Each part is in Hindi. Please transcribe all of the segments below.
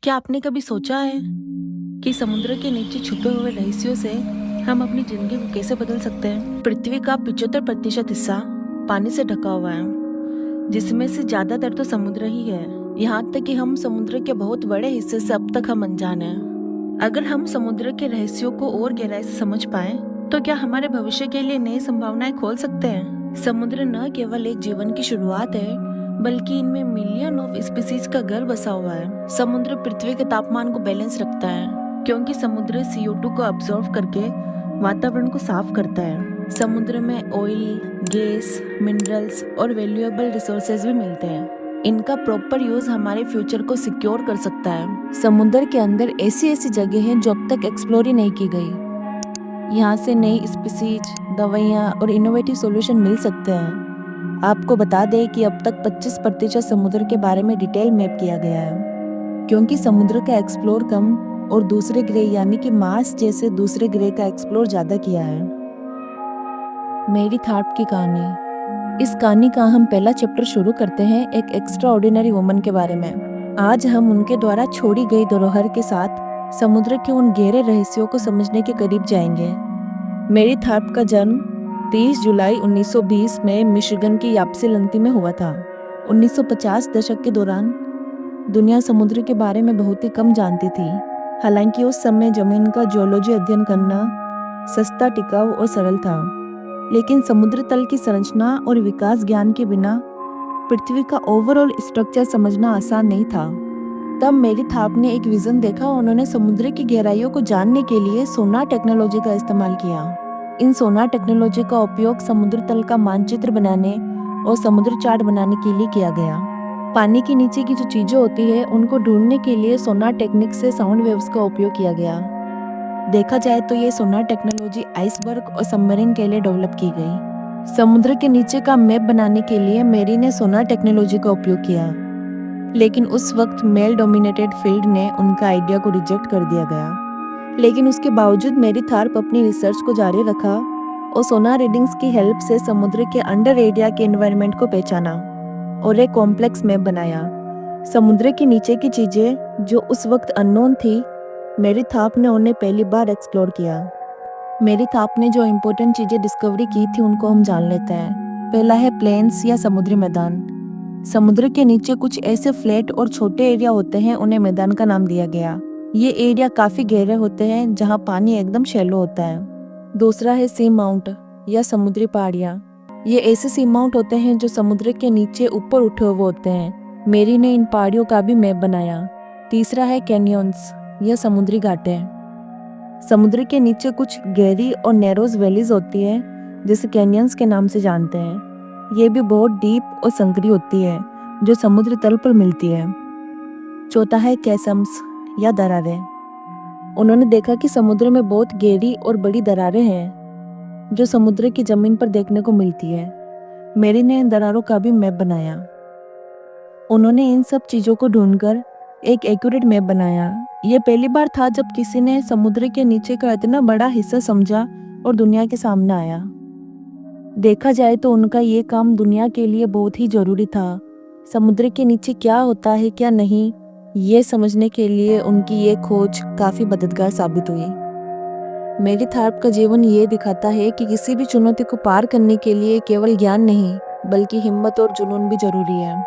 क्या आपने कभी सोचा है कि समुद्र के नीचे छुपे हुए रहस्यों से हम अपनी जिंदगी को कैसे बदल सकते हैं? पृथ्वी का 75% हिस्सा पानी से ढका हुआ है, जिसमें से ज्यादातर तो समुद्र ही है। यहाँ तक कि हम समुद्र के बहुत बड़े हिस्से से अब तक हम अनजान हैं। अगर हम समुद्र के रहस्यों को और गहराई से समझ पाए, तो क्या हमारे भविष्य के लिए नई संभावनाएं खोल सकते हैं? समुद्र न केवल एक जीवन की शुरुआत है, बल्कि इनमें मिलियन ऑफ स्पीसीज का घर बसा हुआ है। समुद्र पृथ्वी के तापमान को बैलेंस रखता है, क्योंकि समुद्र CO2 को अब्सॉर्ब करके वातावरण को साफ करता है। समुद्र में ऑयल, गैस, मिनरल्स और वैल्यूएबल रिसोर्सेज भी मिलते हैं। इनका प्रॉपर यूज हमारे फ्यूचर को सिक्योर कर सकता है। समुद्र के अंदर ऐसी ऐसी जगह हैं जो अब तक एक्सप्लोर ही नहीं की गई। यहाँ से नई स्पीसीज, दवाइयाँ और इनोवेटिव सॉल्यूशन मिल सकते हैं। आपको बता दें कि अब तक 25% समुद्र के बारे में डिटेल मैप किया गया है, क्योंकि समुद्र का एक्सप्लोर कम और दूसरे ग्रह यानी कि मार्स जैसे दूसरे ग्रह का एक्सप्लोर ज़्यादा किया है। मेरी थार्प की कहानी। इस कहानी का हम पहला चैप्टर शुरू करते हैं एक एक्स्ट्रा ऑर्डिनरी वुमन के बारे में। आज हम उनके द्वारा छोड़ी गई धरोहर के साथ समुद्र के उन गहरे रहस्यों को समझने के करीब जाएंगे। मेरी थार्प का जन्म 30 जुलाई 1920 में मिशिगन की याप्सिलंती में हुआ था। 1950 दशक के दौरान दुनिया समुद्र के बारे में बहुत ही कम जानती थी। हालांकि उस समय जमीन का जियोलॉजी अध्ययन करना सस्ता, टिकाऊ और सरल था, लेकिन समुद्र तल की संरचना और विकास ज्ञान के बिना पृथ्वी का ओवरऑल स्ट्रक्चर समझना आसान नहीं था। तब मेरी थाप ने एक विजन देखा और उन्होंने समुद्र की गहराइयों को जानने के लिए सोनार टेक्नोलॉजी का इस्तेमाल किया। इन सोनार टेक्नोलॉजी का उपयोग समुद्र तल का मानचित्र बनाने और समुद्र चार्ट बनाने के लिए किया गया। पानी के नीचे की जो चीजें होती है उनको ढूंढने के लिए सोनार टेक्निक से साउंड वेव्स का उपयोग किया गया। देखा जाए तो ये सोनार टेक्नोलॉजी आइसबर्ग और सबमरीन के लिए डेवलप की गई। समुद्र के नीचे का मैप बनाने के लिए मेरी ने सोनार टेक्नोलॉजी का उपयोग किया, लेकिन उस वक्त मेल डोमिनेटेड फील्ड ने उनका आइडिया को रिजेक्ट कर दिया गया। लेकिन उसके बावजूद मेरी थार्प अपनी रिसर्च को जारी रखा और सोनार रीडिंग्स की हेल्प से समुद्र के अंडर एरिया के एनवायरनमेंट को पहचाना और एक कॉम्प्लेक्स मैप बनाया। समुद्र के नीचे की चीजें जो उस वक्त अननोन थी, मेरी थाप ने उन्हें पहली बार एक्सप्लोर किया। मेरी थाप ने जो इम्पोर्टेंट चीजें डिस्कवरी की थी उनको हम जान लेते हैं। पहला है प्लेन्स या समुद्री मैदान। समुद्र के नीचे कुछ ऐसे फ्लैट और छोटे एरिया होते हैं, उन्हें मैदान का नाम दिया गया। ये एरिया काफी गहरे होते हैं जहाँ पानी एकदम शैलो होता है। दूसरा है सी माउंट या समुद्री पहाड़ियाँ। ये ऐसे सी माउंट होते हैं जो समुद्र के नीचे ऊपर उठे हुए होते हैं। मेरी ने इन पहाड़ियों का भी मैप बनाया। तीसरा है कैनियंस या समुद्री घाटें। समुद्र के नीचे कुछ गहरी और नैरोज वैलीज होती है, जिसे कैनियंस के नाम से जानते हैं। ये भी बहुत डीप और संकरी होती है, जो समुद्र तल पर मिलती है। चौथा है कैसम्स या दरारें। उन्होंने देखा कि समुद्र में बहुत गहरी और बड़ी दरारें हैं, जो समुद्र की जमीन पर देखने को मिलती है। मेरी ने इन दरारों का भी मैप बनाया। उन्होंने इन सब चीज़ों को ढूंढकर एक एक्यूरेट मैप बनाया। ये पहली बार था जब किसी ने समुद्र के नीचे का इतना बड़ा हिस्सा समझा और दुनिया के सामने आया। देखा जाए तो उनका ये काम दुनिया के लिए बहुत ही जरूरी था। समुद्र के नीचे क्या होता है क्या नहीं, ये समझने के लिए उनकी ये खोज काफ़ी मददगार साबित हुई। मेरी थार्प का जीवन ये दिखाता है कि किसी भी चुनौती को पार करने के लिए केवल ज्ञान नहीं, बल्कि हिम्मत और जुनून भी जरूरी है।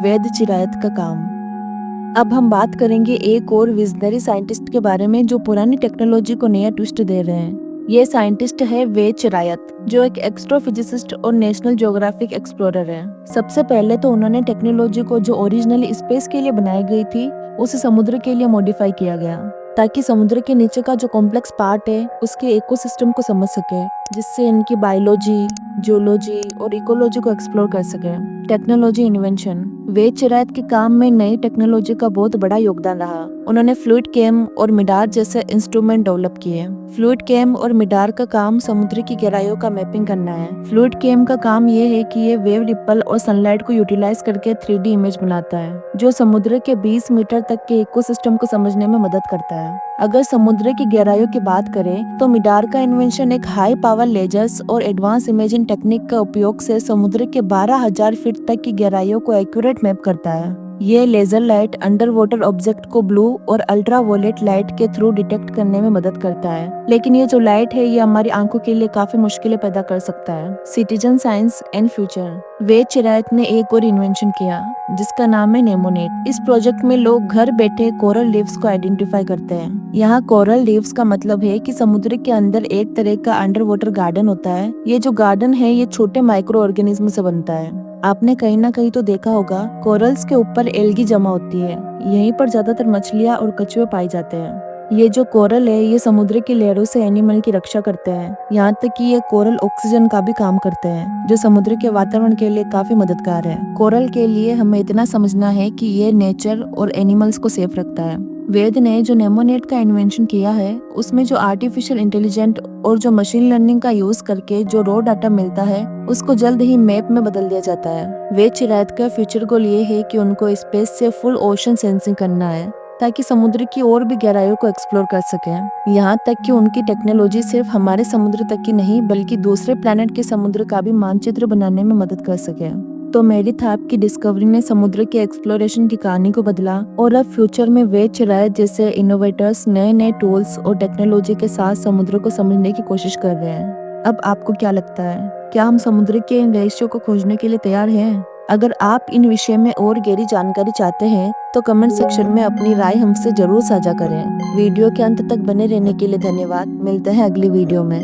वैध चिरायत का काम। अब हम बात करेंगे एक और विजनरी साइंटिस्ट के बारे में जो पुरानी टेक्नोलॉजी को नया ट्विस्ट दे रहे हैं। ये साइंटिस्ट है वैध चिरायत, जो एक एस्ट्रोफिजिसिस्ट और नेशनल ज्योग्राफिक एक्सप्लोरर है। सबसे पहले तो उन्होंने टेक्नोलॉजी को जो ओरिजिनली स्पेस के लिए बनाई गई थी, उसे समुद्र के लिए मॉडिफाई किया गया, ताकि समुद्र के नीचे का जो कॉम्प्लेक्स पार्ट है उसके इकोसिस्टम को समझ सके, जिससे इनकी बायोलॉजी, जियोलॉजी और इकोलॉजी को एक्सप्लोर कर सके। Technology invention. वैध चिरायत के काम में नई टेक्नोलॉजी का बहुत बड़ा योगदान रहा। उन्होंने फ्लूइड कैम और मिडार जैसे इंस्ट्रूमेंट डेवलप किए। फ्लूइड कैम और मिडार का काम समुद्र की गहराइयों का मैपिंग करना है। फ्लूइड कैम का काम ये है कि ये वेव रिपल और सनलाइट को यूटिलाइज करके 3D इमेज बनाता है, जो समुद्र के 20 मीटर तक के इकोसिस्टम को समझने में मदद करता है। अगर समुद्र की गहराइयों की बात करें तो मिडार का इन्वेंशन एक हाई पावर लेजर्स और एडवांस इमेजिंग टेक्निक का उपयोग से समुद्र के 12,000 फीट तक की गहराइयों को एक्यूरेट मैप करता है। ये laser light under water object को ब्लू और अल्ट्रा वोलेट लाइट के थ्रू डिटेक्ट करने में मदद करता है, लेकिन ये जो लाइट है ये हमारी आंखों के लिए काफी मुश्किलें पैदा कर सकता है। Citizen science and future. Ved Chirayat ने एक और इन्वेंशन किया जिसका नाम है नेमोनेट। इस प्रोजेक्ट में लोग घर बैठे कोरल लीव्स को आइडेंटिफाई करते हैं। यहाँ कोरल लीव्स का मतलब है कि समुद्र के अंदर एक तरह का अंडर वाटर गार्डन होता है। ये जो गार्डन है ये छोटे माइक्रो ऑर्गेनिज्म से बनता है। आपने कहीं ना कहीं तो देखा होगा कोरल्स के ऊपर एल्गी जमा होती है, यहीं पर ज्यादातर मछलियाँ और कछुए पाए जाते हैं। ये जो कोरल है ये समुद्र की लहरों से एनिमल की रक्षा करते हैं। यहाँ तक कि ये कोरल ऑक्सीजन का भी काम करते हैं जो समुद्र के वातावरण के लिए काफी मददगार है। कोरल के लिए हमें इतना समझना है कि ये नेचर और एनिमल्स को सेफ रखता है। वेद ने जो नेमोनेट का इन्वेंशन किया है उसमें जो आर्टिफिशियल इंटेलिजेंट और जो मशीन लर्निंग का यूज करके जो रॉ डाटा मिलता है उसको जल्द ही मैप में बदल दिया जाता है। वेद चिरायत का फ्यूचर गोल ये है कि उनको स्पेस से फुल ओशन सेंसिंग करना है ताकि समुद्र की और भी गहराइयों को एक्सप्लोर कर सकें। यहाँ तक कि उनकी टेक्नोलॉजी सिर्फ हमारे समुद्र तक की नहीं बल्कि दूसरे प्लेनेट के समुद्र का भी मानचित्र बनाने में मदद कर सके। तो मेरिथ की डिस्कवरी ने समुद्र के एक्सप्लोरेशन की कहानी को बदला और अब फ्यूचर में वेद चिरायत जैसे इनोवेटर्स नए नए टूल्स और टेक्नोलॉजी के साथ समुद्र को समझने की कोशिश कर रहे हैं। अब आपको क्या लगता है, क्या हम समुद्र के इन रहस्यों को खोजने के लिए तैयार हैं? अगर आप इन विषय में और गहरी जानकारी चाहते हैं तो कमेंट सेक्शन में अपनी राय हमसे जरूर साझा करें। वीडियो के अंत तक बने रहने के लिए धन्यवाद। मिलते हैं अगली वीडियो में।